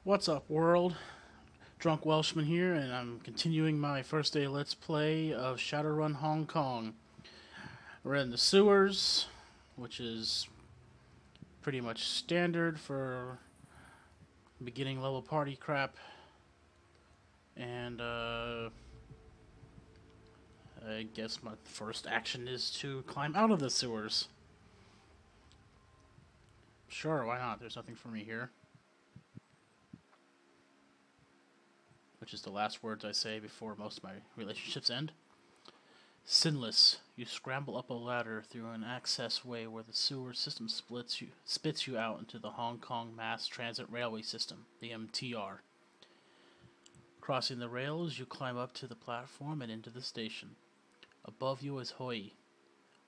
What's up, world? Drunk Welshman here, and I'm continuing my first day Let's Play of Shadowrun Hong Kong. We're in the sewers, which is pretty much standard for beginning level party crap. And, I guess my first action is to climb out of the sewers. Sure, why not? There's nothing for me here. Which is the last words I say before most of my relationships end. Sinless, you scramble up a ladder through an access way where the sewer system spits you out into the Hong Kong Mass Transit Railway System, the MTR. Crossing the rails, you climb up to the platform and into the station. Above you is Hoi,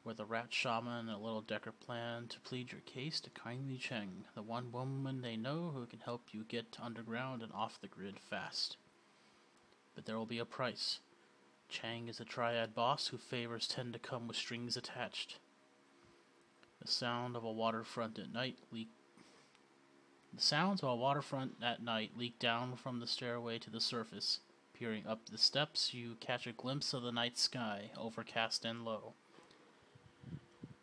where the rat shaman and a little Decker plan to plead your case to Kindly Cheng, the one woman they know who can help you get underground and off the grid fast. But there will be a price. Chang is a triad boss whose favors tend to come with strings attached. The sounds of a waterfront at night leak down from the stairway to the surface. Peering up the steps, you catch a glimpse of the night sky, overcast and low.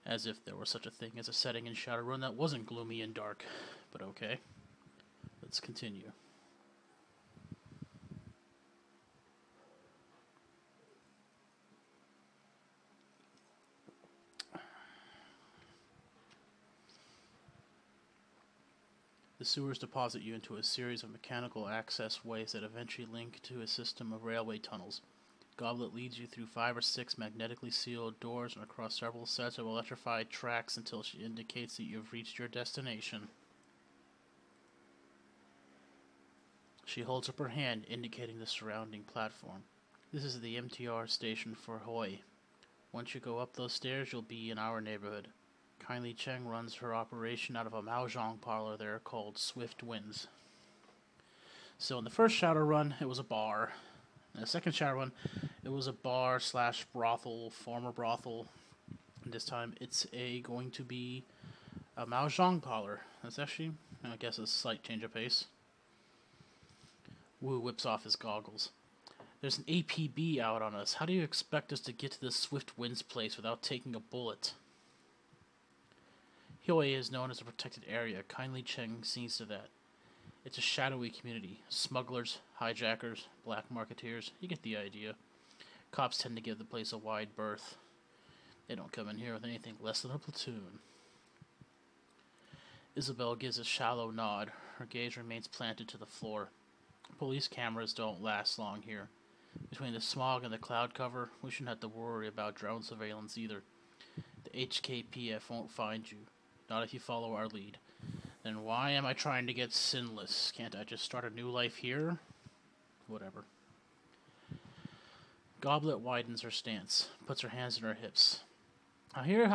As if there were such a thing as a setting in Shadowrun that wasn't gloomy and dark. But okay. Let's continue. The sewers deposit you into a series of mechanical access ways that eventually link to a system of railway tunnels. Goblet leads you through 5 or 6 magnetically sealed doors and across several sets of electrified tracks until she indicates that you have reached your destination. She holds up her hand, indicating the surrounding platform. This is the MTR station for Hoi. Once you go up those stairs, you'll be in our neighborhood. Kindly Cheng runs her operation out of a mahjong parlor there called Swift Winds. So in the first Shadowrun, it was a bar. In the second Shadowrun, it was a bar slash brothel, former brothel. And this time, it's going to be a mahjong parlor. That's actually, I guess, a slight change of pace. Wu whips off his goggles. There's an APB out on us. How do you expect us to get to this Swift Winds place without taking a bullet? Hoi is known as a protected area. Kindly Cheng sees to that. It's a shadowy community. Smugglers, hijackers, black marketeers. You get the idea. Cops tend to give the place a wide berth. They don't come in here with anything less than a platoon. Isabel gives a shallow nod. Her gaze remains planted to the floor. Police cameras don't last long here. Between the smog and the cloud cover, we shouldn't have to worry about drone surveillance either. The HKPF won't find you. Not if you follow our lead. Then why am I trying to get sinless? Can't I just start a new life here? Whatever. Goblet widens her stance, puts her hands in her hips. Now here's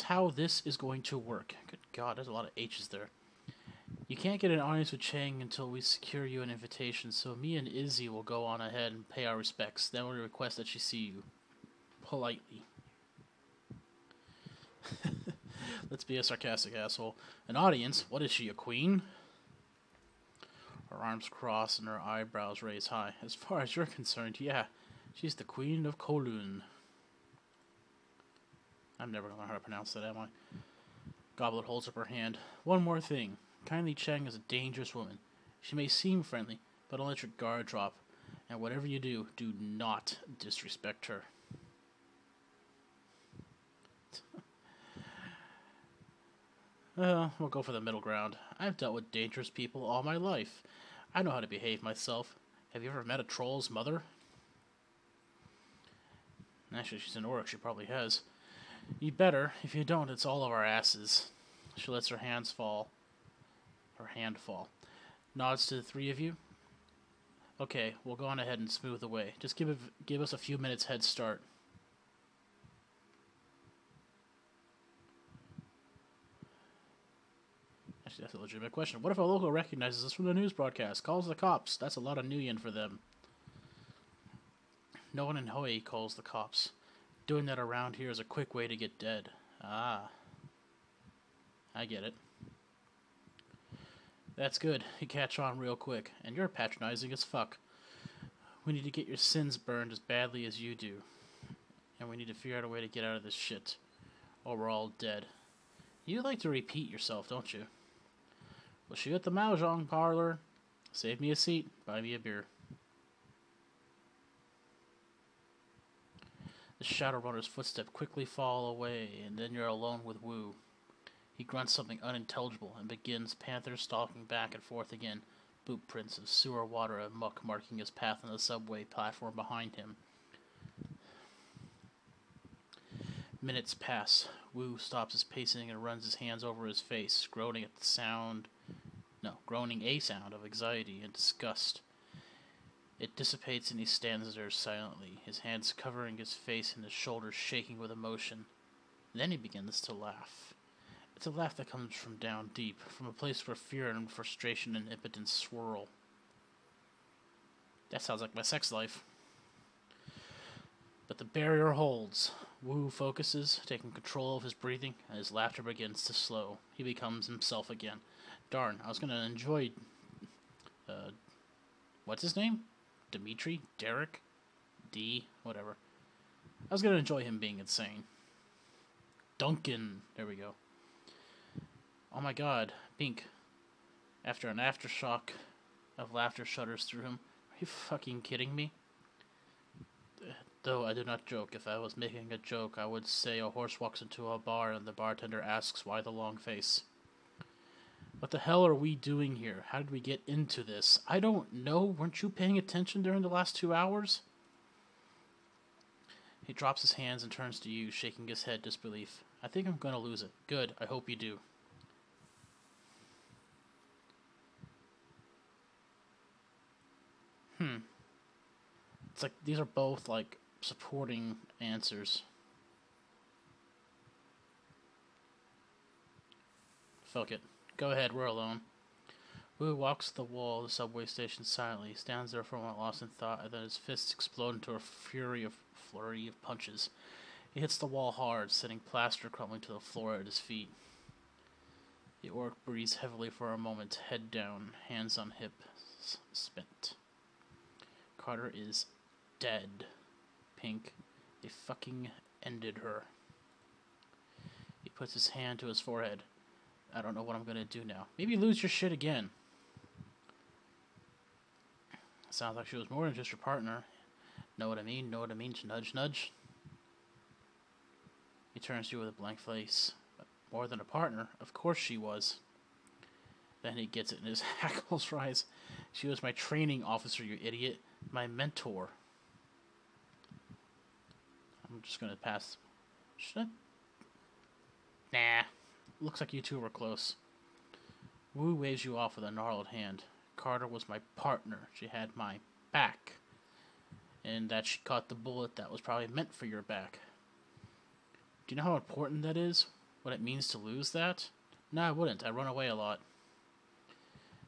how this is going to work. Good God, there's a lot of H's there. You can't get an audience with Chang until we secure you an invitation, so me and Izzy will go on ahead and pay our respects. Then we'll request that she see you. Politely. Let's be a sarcastic asshole. An audience? What is she, a queen? Her arms cross and her eyebrows raise high. As far as you're concerned, yeah, she's the Queen of Kowloon. I'm never going to learn how to pronounce that, am I? Goblet holds up her hand. One more thing. Kindly Cheng is a dangerous woman. She may seem friendly, but don't let your guard drop. And whatever you do, do not disrespect her. We'll go for the middle ground. I've dealt with dangerous people all my life. I know how to behave myself. Have you ever met a troll's mother? Actually, she's an orc. She probably has. You better. If you don't, it's all of our asses. She lets her hand fall. Nods to the three of you. Okay, we'll go on ahead and smooth the way. Just give us a few minutes head start. Actually, that's a legitimate question. What if a local recognizes us from the news broadcast, calls the cops? That's a lot of new yen for them. No one in Hoi calls the cops. Doing that around here is a quick way to get dead. Ah. I get it. That's good. You catch on real quick, and you're patronizing as fuck. We need to get your sins burned as badly as you do. And we need to figure out a way to get out of this shit, or we're all dead. You like to repeat yourself, don't you? We'll see you at the Mahjong parlor. Save me a seat, buy me a beer. The Shadowrunner's footsteps quickly fall away, and then you're alone with Wu. He grunts something unintelligible and begins panther stalking back and forth again, boot prints of sewer water and muck marking his path on the subway platform behind him. Minutes pass. Wu stops his pacing and runs his hands over his face, groaning a sound of anxiety and disgust. It dissipates and he stands there silently, his hands covering his face and his shoulders shaking with emotion. Then he begins to laugh. It's a laugh that comes from down deep, from a place where fear and frustration and impotence swirl. That sounds like my sex life. But the barrier holds. Wu focuses, taking control of his breathing, and his laughter begins to slow. He becomes himself again. Darn, I was gonna enjoy... what's his name? Dimitri? Derek? D? Whatever. I was gonna enjoy him being insane. Duncan! There we go. Oh my god, Pink. After an aftershock of laughter shudders through him. Are you fucking kidding me? Though I do not joke. If I was making a joke, I would say a horse walks into a bar and the bartender asks why the long face. What the hell are we doing here? How did we get into this? I don't know. Weren't you paying attention during the last 2 hours? He drops his hands and turns to you, shaking his head disbelief. I think I'm gonna lose it. Good. I hope you do. It's like these are both like supporting answers. Fuck it. Go ahead, we're alone. Wu walks the wall of the subway station silently. He stands there for a moment lost in thought, and then his fists explode into a flurry of punches. He hits the wall hard, sending plaster crumbling to the floor at his feet. The orc breathes heavily for a moment, head down, hands on hips, spent. Carter is dead. Pink. They fucking ended her. He puts his hand to his forehead. I don't know what I'm gonna do now. Maybe lose your shit again. Sounds like she was more than just your partner. Know what I mean? Know what I mean? Nudge, nudge. He turns to you with a blank face. But more than a partner? Of course she was. Then he gets it and his hackles rise. She was my training officer, you idiot. My mentor. I'm just gonna pass. Should I? Nah. Looks like you two were close. Wu waves you off with a gnarled hand. Carter was my partner. She had my back. And that she caught the bullet that was probably meant for your back. Do you know how important that is? What it means to lose that? No, I wouldn't. I run away a lot.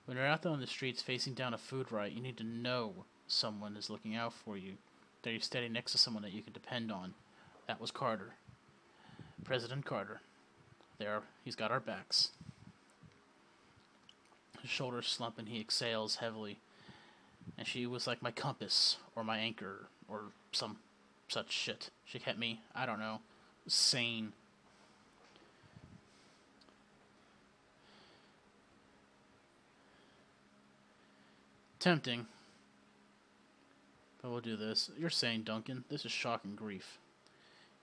When you're out there on the streets facing down a food riot, you need to know someone is looking out for you. That you're standing next to someone that you can depend on. That was Carter. President Carter. There, he's got our backs. His shoulders slump and he exhales heavily. And she was like my compass, or my anchor, or some such shit. She kept me, I don't know, sane. Tempting. But we'll do this. You're sane, Duncan. This is shock and grief.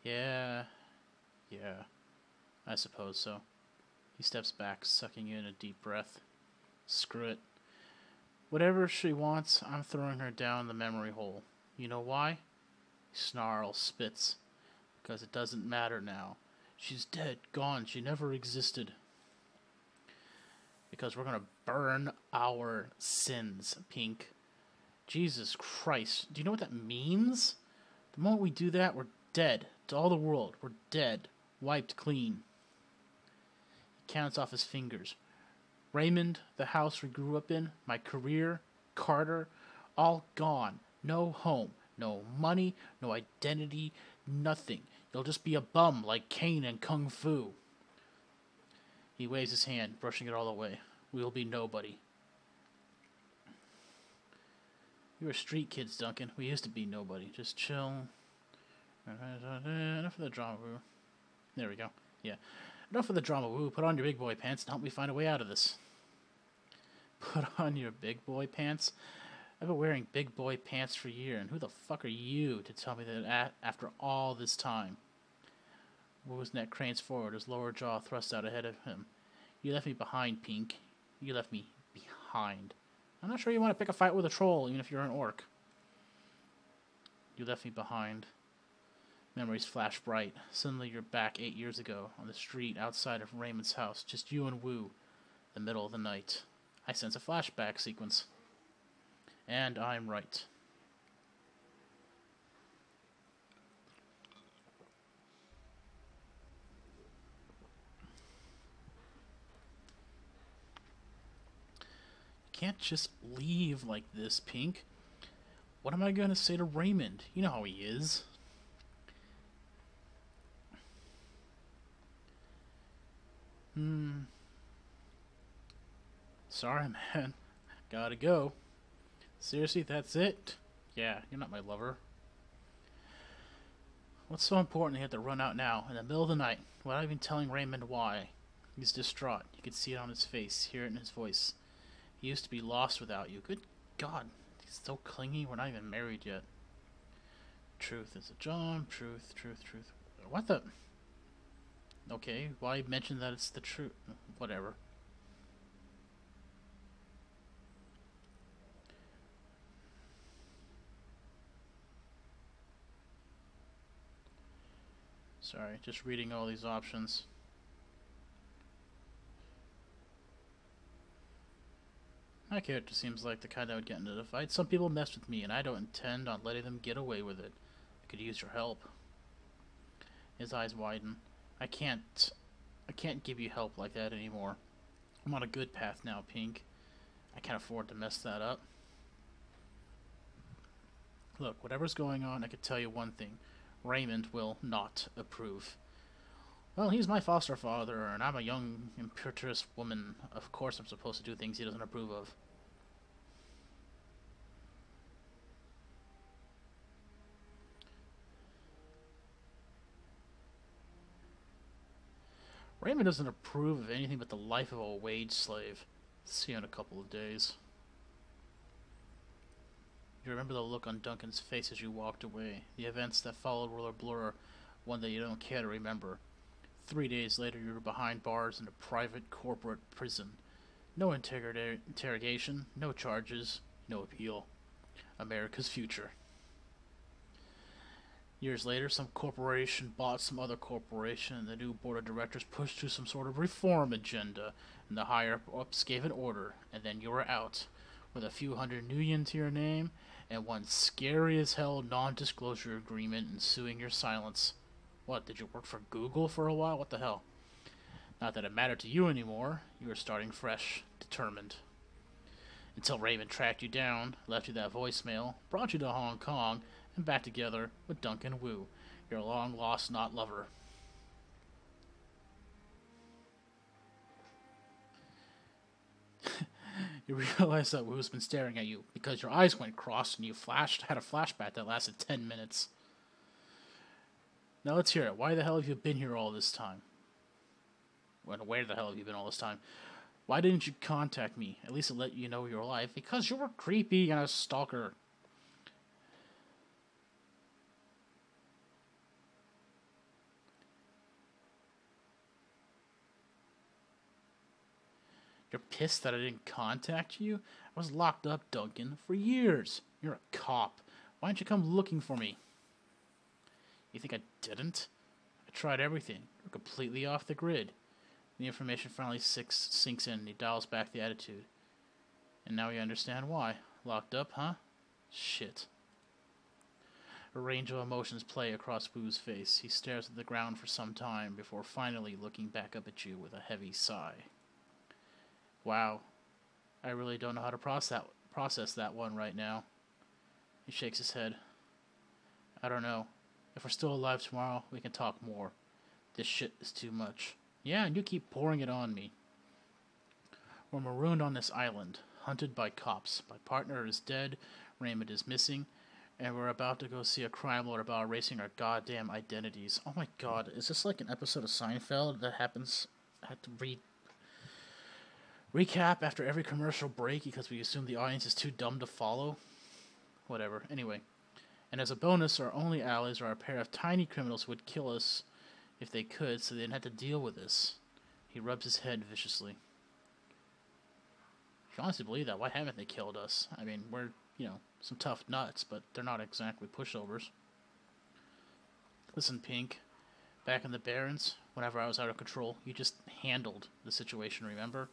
Yeah. I suppose so. He steps back, sucking in a deep breath. Screw it. Whatever she wants, I'm throwing her down the memory hole. You know why? He snarls, spits. Because it doesn't matter now. She's dead, gone, she never existed. Because we're gonna burn our sins, Pink. Jesus Christ. Do you know what that means? The moment we do that, we're dead. To all the world, we're dead. Wiped clean. He counts off his fingers. Raymond, the house we grew up in, my career, Carter, all gone. No home, no money, no identity, nothing. You'll just be a bum like Kane and Kung Fu. He waves his hand, brushing it all away. We'll be nobody. We were street kids, Duncan. We used to be nobody. Just chill. Enough of the drama, woo. There we go. Yeah. Enough of the drama, woo. Put on your big boy pants and help me find a way out of this. Put on your big boy pants? I've been wearing big boy pants for years, and who the fuck are you to tell me that after all this time? Woo's neck cranes forward, his lower jaw thrust out ahead of him. You left me behind, Pink. You left me behind. I'm not sure you want to pick a fight with a troll, even if you're an orc. You left me behind. Memories flash bright. Suddenly you're back 8 years ago, on the street outside of Raymond's house, just you and Wu, the middle of the night. I sense a flashback sequence. And I'm right. You can't just leave like this, Pink. What am I going to say to Raymond? You know how he is. Sorry, man. Gotta go. Seriously, that's it? Yeah, you're not my lover. What's so important you have to run out now, in the middle of the night, without even telling Raymond why? He's distraught. You could see it on his face, hear it in his voice. He used to be lost without you. Good God, he's so clingy. We're not even married yet. Truth is a job. Truth. What the? Okay, why mention that it's the truth? Whatever. Sorry, just reading all these options. My character seems like the kind that would get into a fight. Some people mess with me, and I don't intend on letting them get away with it. I could use your help. His eyes widen. I can't give you help like that anymore. I'm on a good path now, Pink. I can't afford to mess that up. Look, whatever's going on, I could tell you one thing. Raymond will not approve. Well, he's my foster father, and I'm a young, impetuous woman. Of course I'm supposed to do things he doesn't approve of. Raymond doesn't approve of anything but the life of a wage slave. See you in a couple of days. You remember the look on Duncan's face as you walked away. The events that followed were a blur, one that you don't care to remember. 3 days later, you were behind bars in a private corporate prison. No interrogation, no charges, no appeal. America's future. Years later, some corporation bought some other corporation, and the new board of directors pushed through some sort of reform agenda, and the higher-ups gave an order, and then you were out, with a few hundred new yen to your name, and one scary-as-hell non-disclosure agreement ensuing your silence. What, did you work for Google for a while? What the hell? Not that it mattered to you anymore. You were starting fresh, determined. Until Raymond tracked you down, left you that voicemail, brought you to Hong Kong, and back together with Duncan Wu, your long-lost not lover. You realize that Wu's been staring at you because your eyes went cross and you had a flashback that lasted 10 minutes. Now let's hear it. Why the hell have you been here all this time? Well, where the hell have you been all this time? Why didn't you contact me? At least to let you know you're alive. Because you were creepy and a stalker. You're pissed that I didn't contact you? I was locked up, Duncan, for years. You're a cop. Why didn't you come looking for me? You think I didn't? I tried everything. We're completely off the grid. The information finally sinks in and he dials back the attitude. And now you understand why. Locked up, huh? Shit. A range of emotions play across Wu's face. He stares at the ground for some time before finally looking back up at you with a heavy sigh. Wow. I really don't know how to process that one right now. He shakes his head. I don't know. If we're still alive tomorrow, we can talk more. This shit is too much. Yeah, and you keep pouring it on me. We're marooned on this island, hunted by cops. My partner is dead. Raymond is missing, and we're about to go see a crime lord about erasing our goddamn identities. Oh my god, is this like an episode of Seinfeld that happens? I had to recap after every commercial break because we assume the audience is too dumb to follow? Whatever. Anyway. And as a bonus, our only allies are a pair of tiny criminals who would kill us if they could, so they didn't have to deal with this. He rubs his head viciously. If you honestly believe that, why haven't they killed us? I mean, we're, some tough nuts, but they're not exactly pushovers. Listen, Pink, back in the Barrens, whenever I was out of control, you just handled the situation, remember?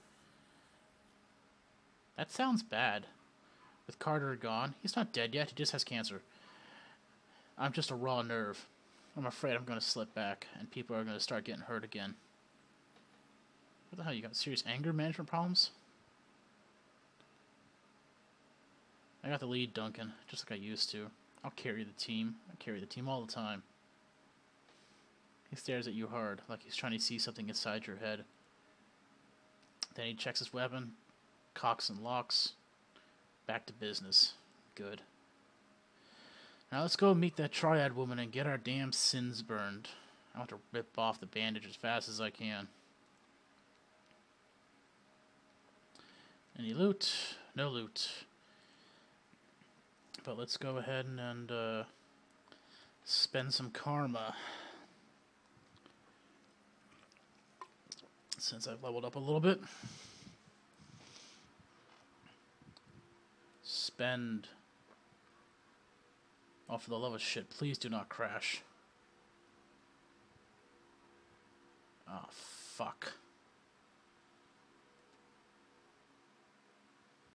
That sounds bad. With Carter gone, he's not dead yet, he just has cancer. I'm just a raw nerve. I'm afraid I'm going to slip back, and people are going to start getting hurt again. What the hell, you got serious anger management problems? I got the lead, Duncan, just like I used to. I'll carry the team. I carry the team all the time. He stares at you hard, like he's trying to see something inside your head. Then he checks his weapon, cocks and locks. Back to business. Good. Now let's go meet that triad woman and get our damn sins burned. I want to rip off the bandage as fast as I can. Any loot? No loot. But let's go ahead and spend some karma. Since I've leveled up a little bit. Spend. Oh, for the love of shit, please do not crash. Oh, fuck.